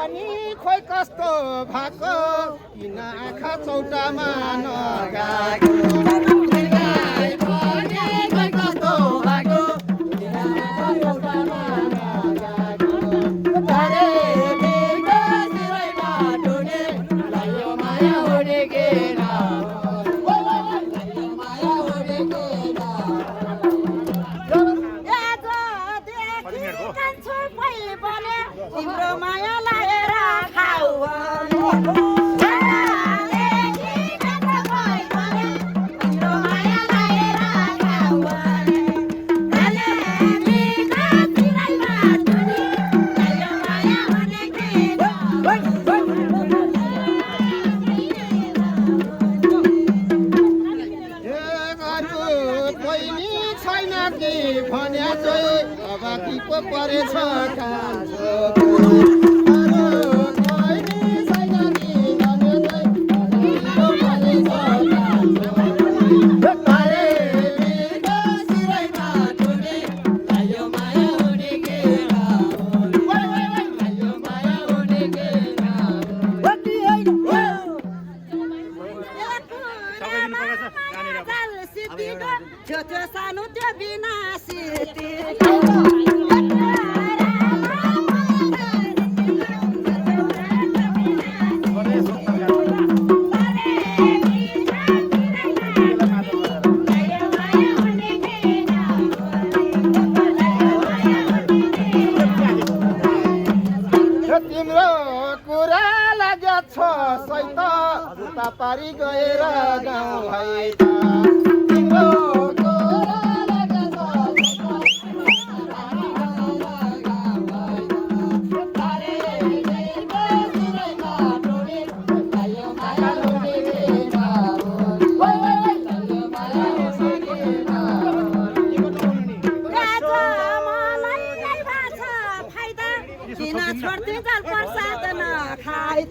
पनि खोइ कस्तो भएको किन आँखा चौटामा नगाएको तिम्रो माया लागेर खाऊ भने चाहिँ अब कि पो परेछ कान्छो त्यो सानो त्यो विनाशी तिम्रो कुरा लागेछ सैत उता पारी गएर गाउँ है तिम्रो छोड्दै जाल प्रसाद नखाइ